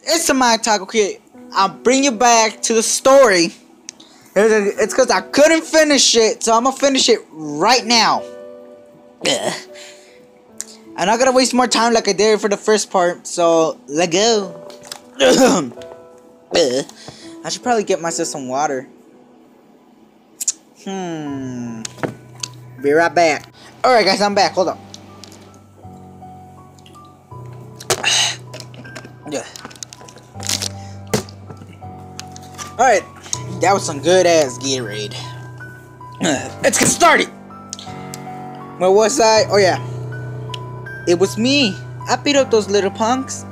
It's a my talk. Okay, I'll bring you back to the story. It's because I couldn't finish it, so I'm gonna finish it right now. Ugh. I'm not gonna waste more time like I did for the first part, so let go. Ugh. I should probably get myself some water. Be right back. Alright guys, I'm back. Hold on. Alright, that was some good ass Gatorade. Let's get started. Where was I? Oh yeah. It was me. I beat up those little punks.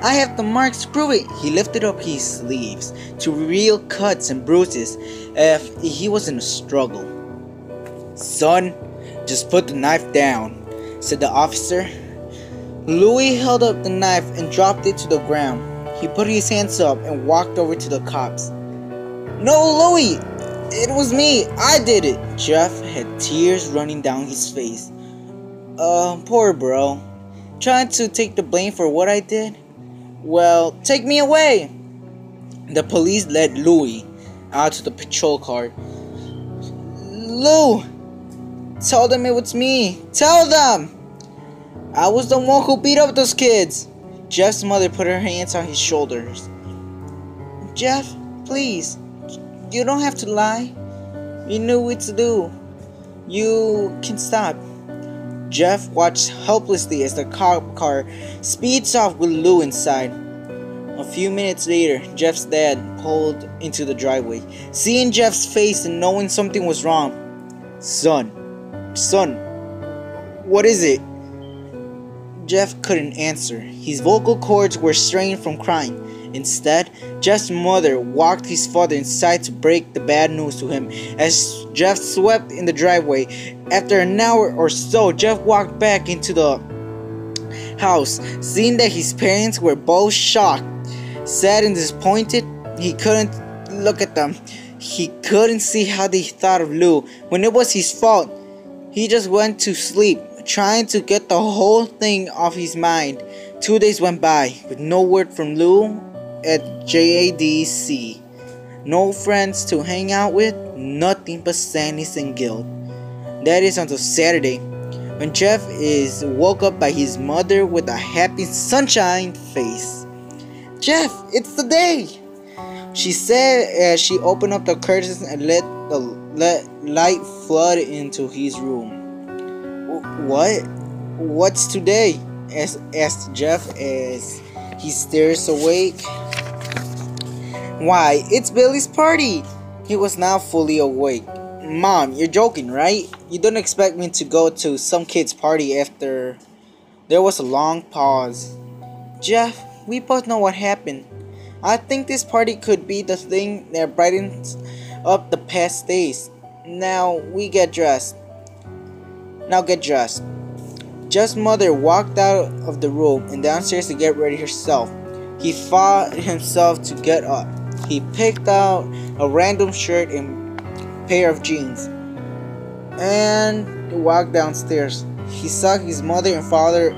I have the marks to prove it. He lifted up his sleeves to reveal cuts and bruises if he was in a struggle. Son, just put the knife down, said the officer. Louis held up the knife and dropped it to the ground. He put his hands up and walked over to the cops. No, Louis! It was me! I did it! Jeff had tears running down his face. Poor bro. Trying to take the blame for what I did? Well, take me away! The police led Louis out to the patrol car. Lou! Tell them it was me! Tell them! I was the one who beat up those kids! Jeff's mother put her hands on his shoulders. Jeff, please. You don't have to lie. You knew what to do. You can stop. Jeff watched helplessly as the cop car speeds off with Lou inside. A few minutes later, Jeff's dad pulled into the driveway. Seeing Jeff's face and knowing something was wrong. Son, what is it? Jeff couldn't answer. His vocal cords were strained from crying. Instead, Jeff's mother walked his father inside to break the bad news to him as Jeff swept in the driveway. After an hour or so, Jeff walked back into the house, seeing that his parents were both shocked. Sad and disappointed, he couldn't look at them. He couldn't see how they thought of Lou when it was his fault. He just went to sleep, trying to get the whole thing off his mind. 2 days went by with no word from Lou at JADC. No friends to hang out with, nothing but sadness and guilt. That is until Saturday, when Jeff is woke up by his mother with a happy sunshine face. Jeff, it's the day, she said as she opened up the curtains and let the light flood into his room. What? What's today? Asked Jeff as he stares awake. Why, it's Billy's party! He was now fully awake. Mom, you're joking, right? You don't expect me to go to some kid's party after... There was a long pause. Jeff, we both know what happened. I think this party could be the thing that brightens up the past days. Now get dressed. Jeff's mother walked out of the room and downstairs to get ready herself. He fought himself to get up. He picked out a random shirt and pair of jeans and walked downstairs. He saw his mother and father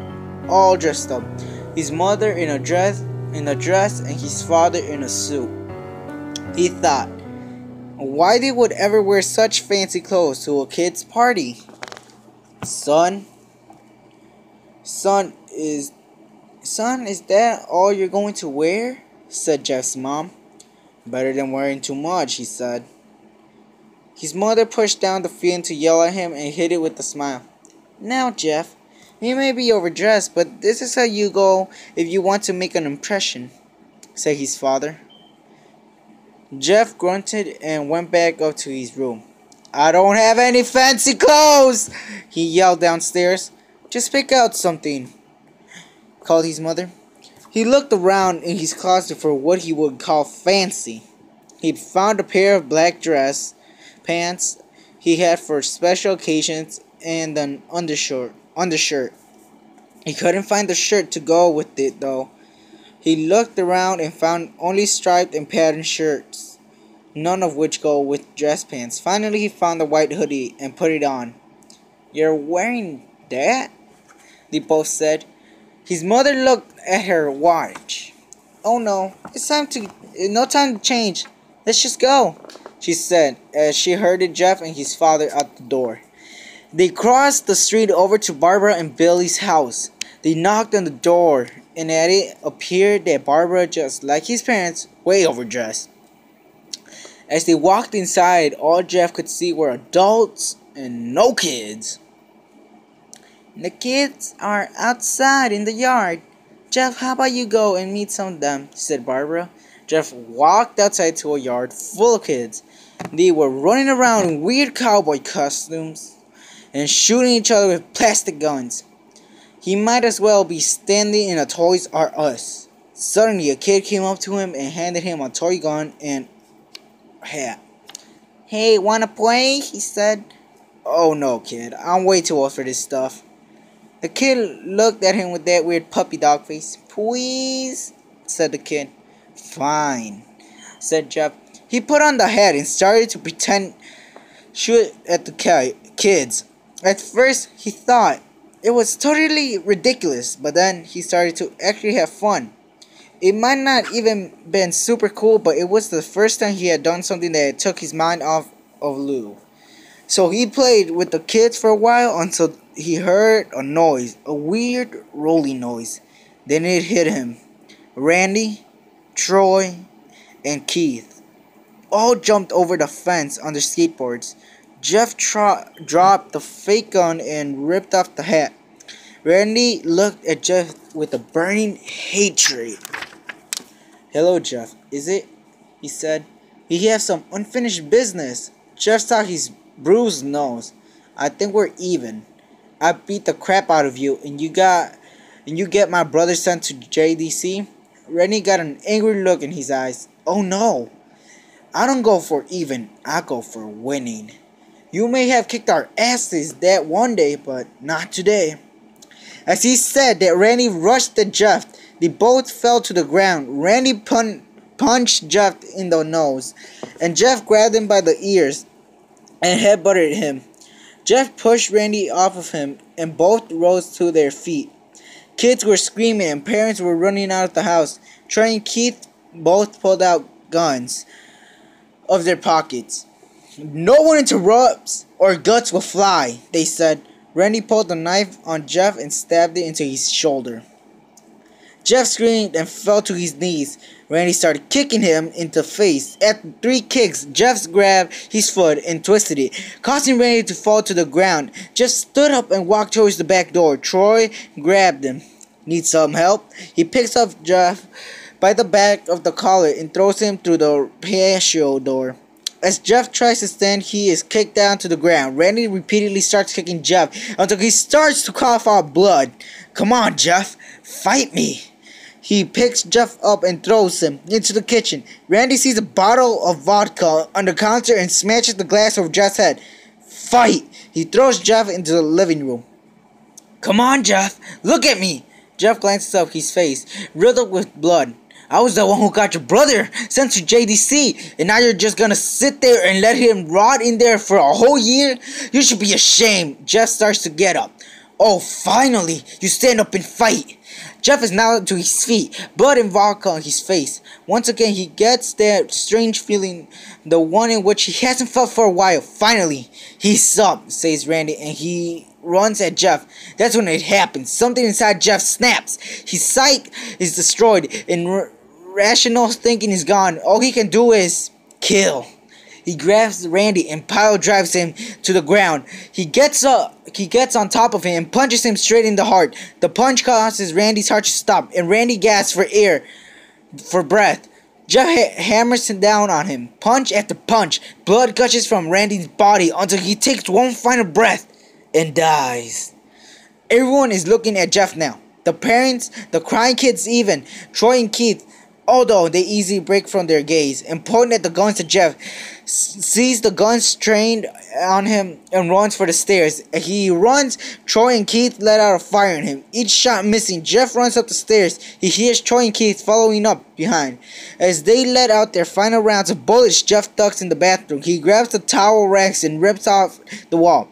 all dressed up. His mother in a dress and his father in a suit. He thought, why they would ever wear such fancy clothes to a kid's party? Son, is that all you're going to wear? Said Jeff's mom. Better than wearing too much, he said. His mother pushed down the feeling to yell at him and hit it with a smile. Now, Jeff, you may be overdressed, but this is how you go if you want to make an impression, said his father. Jeff grunted and went back up to his room. I don't have any fancy clothes, he yelled downstairs. Just pick out something, called his mother. He looked around in his closet for what he would call fancy. He found a pair of black dress pants he had for special occasions and an undershirt. He couldn't find the shirt to go with it though. He looked around and found only striped and patterned shirts, none of which go with dress pants. Finally, he found a white hoodie and put it on. You're wearing that? They both said. His mother looked at her watch. "Oh no, no time to change. Let's just go," she said as she herded Jeff and his father out the door. They crossed the street over to Barbara and Billy's house. They knocked on the door, and at it appeared that Barbara, just like his parents, way overdressed. As they walked inside, all Jeff could see were adults and no kids. "The kids are outside in the yard. Jeff, how about you go and meet some of them?" said Barbara. Jeff walked outside to a yard full of kids. They were running around in weird cowboy costumes and shooting each other with plastic guns. He might as well be standing in a Toys R Us. Suddenly, a kid came up to him and handed him a toy gun and a hat. "Hey, wanna play?" he said. "Oh no, kid. I'm way too old for this stuff." The kid looked at him with that weird puppy dog face. "Please," said the kid. "Fine," said Jeff. He put on the hat and started to pretend shoot at the kids. At first, he thought it was totally ridiculous, but then he started to actually have fun. It might not even been super cool, but it was the first time he had done something that took his mind off of Lou. So he played with the kids for a while until he heard a noise, a weird rolling noise. Then it hit him. Randy, Troy, and Keith all jumped over the fence on their skateboards. Jeff dropped the fake gun and ripped off the hat. Randy looked at Jeff with a burning hatred. "Hello, Jeff. Is it?" he said. "We have some unfinished business." Jeff saw his bruised nose. "I think we're even. I beat the crap out of you, and you get my brother sent to JDC." Randy got an angry look in his eyes. "Oh no. I don't go for even. I go for winning. You may have kicked our asses that one day, but not today." As he said that, Randy rushed at Jeff. They both fell to the ground. Randy punched Jeff in the nose, and Jeff grabbed him by the ears and headbutted him. Jeff pushed Randy off of him, and both rose to their feet. Kids were screaming, and parents were running out of the house. Troy and Keith both pulled out guns of their pockets. "No one interrupts, or guts will fly," they said. Randy pulled a knife on Jeff and stabbed it into his shoulder. Jeff screamed and fell to his knees. Randy started kicking him in the face. After 3 kicks, Jeff grabbed his foot and twisted it, causing Randy to fall to the ground. Jeff stood up and walked towards the back door. Troy grabbed him. "Need some help?" He picks up Jeff by the back of the collar and throws him through the patio door. As Jeff tries to stand, he is kicked down to the ground. Randy repeatedly starts kicking Jeff until he starts to cough out blood. "Come on, Jeff, fight me." He picks Jeff up and throws him into the kitchen. Randy sees a bottle of vodka on the counter and smashes the glass over Jeff's head. "Fight!" He throws Jeff into the living room. "Come on, Jeff, look at me." Jeff glances up, his face riddled with blood. "I was the one who got your brother sent to JDC, and now you're just gonna sit there and let him rot in there for a whole year? You should be ashamed." Jeff starts to get up. "Oh, finally, you stand up and fight." Jeff is now to his feet, blood and vodka on his face. Once again, he gets that strange feeling, the one in which he hasn't felt for a while. "Finally, he's up," says Randy, and he runs at Jeff. That's when it happens. Something inside Jeff snaps. His sight is destroyed, and rational thinking is gone. All he can do is kill. He grabs Randy and pile drives him to the ground. He gets on top of him and punches him straight in the heart. The punch causes Randy's heart to stop, and Randy gasps for breath. Jeff hammers down on him, punch after punch. Blood gushes from Randy's body until he takes one final breath and dies. Everyone is looking at Jeff now. The parents, the crying kids even, Troy and Keith, although they easily break from their gaze, and point at the guns at Jeff, sees the guns trained on him and runs for the stairs. As he runs, Troy and Keith let out a fire on him, each shot missing. Jeff runs up the stairs. He hears Troy and Keith following up behind. As they let out their final rounds of bullets, Jeff ducks in the bathroom. He grabs the towel racks and rips off the wall.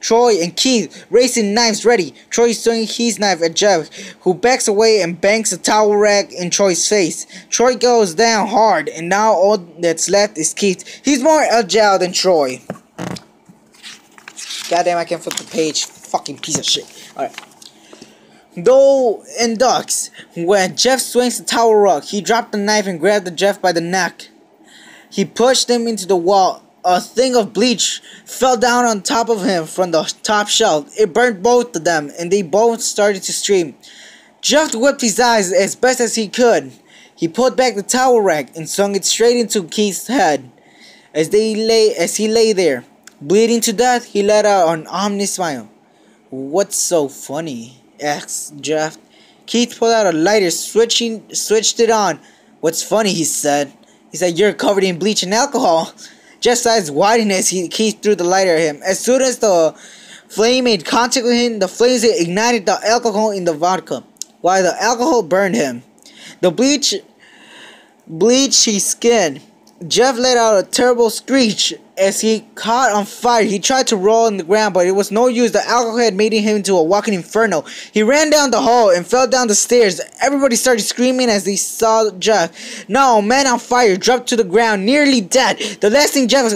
Troy and Keith raising knives ready. Troy swinging his knife at Jeff, who backs away and bangs a towel rag in Troy's face. Troy goes down hard, and now all that's left is Keith. He's more agile than Troy. Goddamn, I can't flip the page. Fucking piece of shit. Alright. Though in ducks, when Jeff swings the towel rug, he dropped the knife and grabbed the Jeff by the neck. He pushed him into the wall. A thing of bleach fell down on top of him from the top shelf. It burned both of them, and they both started to scream. Jeff whipped his eyes as best as he could. He pulled back the towel rag and swung it straight into Keith's head. As he lay there, bleeding to death, he let out an ominous smile. "What's so funny?" asked Jeff. Keith pulled out a lighter, switched it on. "What's funny?" he said. "You're covered in bleach and alcohol." Jeff's eyes widened as Keith threw the lighter at him. As soon as the flame made contact with him, the flames ignited the alcohol in the vodka, while the alcohol burned him. The bleached his skin. Jeff let out a terrible screech as he caught on fire. He tried to roll on the ground, but it was no use. The alcohol had made him into a walking inferno. He ran down the hall and fell down the stairs. Everybody started screaming as they saw Jeff. Now, a man on fire, dropped to the ground, nearly dead. The last thing Jeff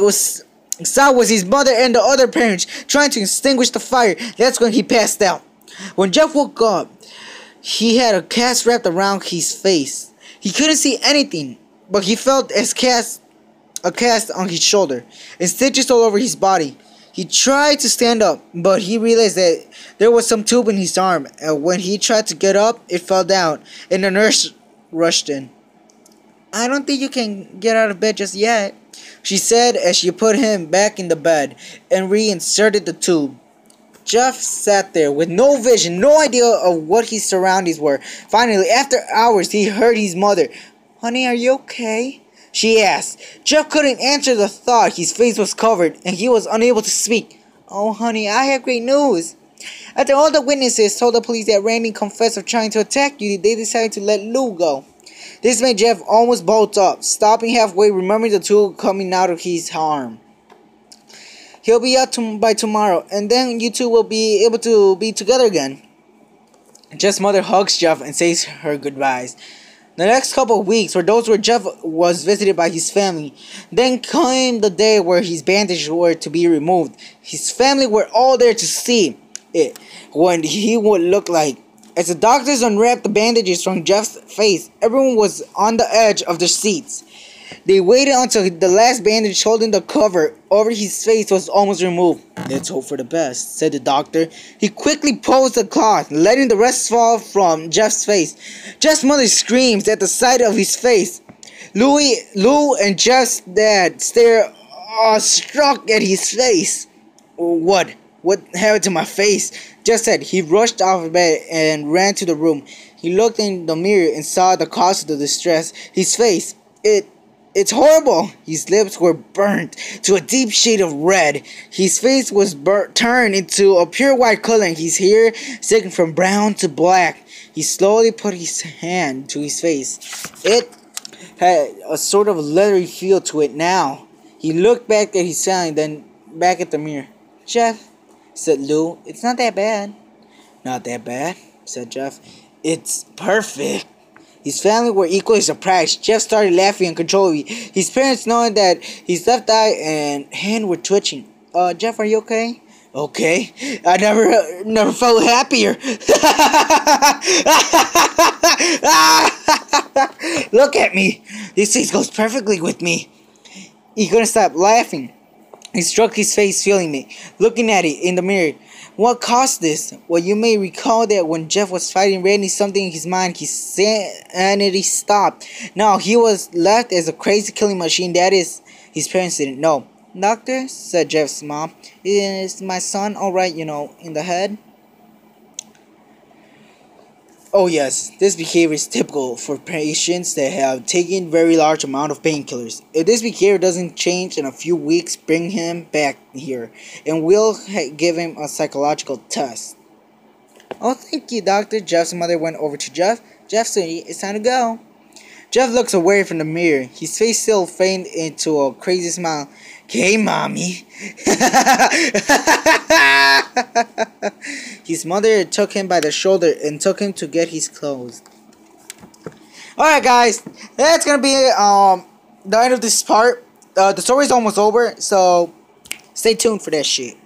saw was his mother and the other parents trying to extinguish the fire. That's when he passed out. When Jeff woke up, he had a cast wrapped around his face. He couldn't see anything, but he felt a cast on his shoulder and stitches all over his body. He tried to stand up, but he realized that there was some tube in his arm, and when he tried to get up, it fell down, and the nurse rushed in. "I don't think you can get out of bed just yet," she said as she put him back in the bed and reinserted the tube. Jeff sat there with no vision, no idea of what his surroundings were. Finally, after hours, he heard his mother. "Honey, are you okay?" she asked. Jeff couldn't answer the thought. His face was covered, and he was unable to speak. "Oh, honey, I have great news. After all the witnesses told the police that Randy confessed of trying to attack you, they decided to let Lou go." This made Jeff almost bolt up, stopping halfway, remembering the tube coming out of his arm. "He'll be out by tomorrow, and then you two will be able to be together again." Jeff's mother hugs Jeff and says her goodbyes. The next couple of weeks were those where Jeff was visited by his family. Then came the day where his bandages were to be removed. His family were all there to see what he would look like. As the doctors unwrapped the bandages from Jeff's face, everyone was on the edge of their seats. They waited until the last bandage holding the cover over his face was almost removed. "Let's hope for the best," said the doctor. He quickly pulled the cloth, letting the rest fall from Jeff's face. Jeff's mother screams at the sight of his face. Lou and Jeff's dad stare awestruck at his face. What happened to my face?" Jeff said. He rushed off of bed and ran to the room. He looked in the mirror and saw the cause of the distress. His face. It's horrible. His lips were burnt to a deep shade of red. His face was turned into a pure white color, and his hair sickened from brown to black. He slowly put his hand to his face. It had a sort of leathery feel to it now. He looked back at his family, then back at the mirror. "Jeff," said Lou, "it's not that bad." "Not that bad," said Jeff. "It's perfect." His family were equally surprised. Jeff started laughing uncontrollably. His parents, knowing that his left eye and hand were twitching. Jeff, are you okay?" "Okay. I never felt happier." "Look at me. This face goes perfectly with me." He couldn't stop laughing. He struck his face, feeling it, looking at it in the mirror. What caused this? Well, you may recall that when Jeff was fighting Randy, something in his mind, his sanity stopped. Now he was left as a crazy killing machine. That is, his parents didn't know. "Doctor," said Jeff's mom, "is my son alright, in the head?" "Oh yes, this behavior is typical for patients that have taken very large amount of painkillers. If this behavior doesn't change in a few weeks, bring him back here, and we'll give him a psychological test." "Oh, thank you, doctor." Jeff's mother went over to Jeff. "Jeff, sweetie, it's time to go." Jeff looks away from the mirror. His face still feigned into a crazy smile. Okay, mommy. His mother took him by the shoulder and took him to get his clothes. Alright guys, that's gonna be the end of this part. The story's almost over, so stay tuned for that shit.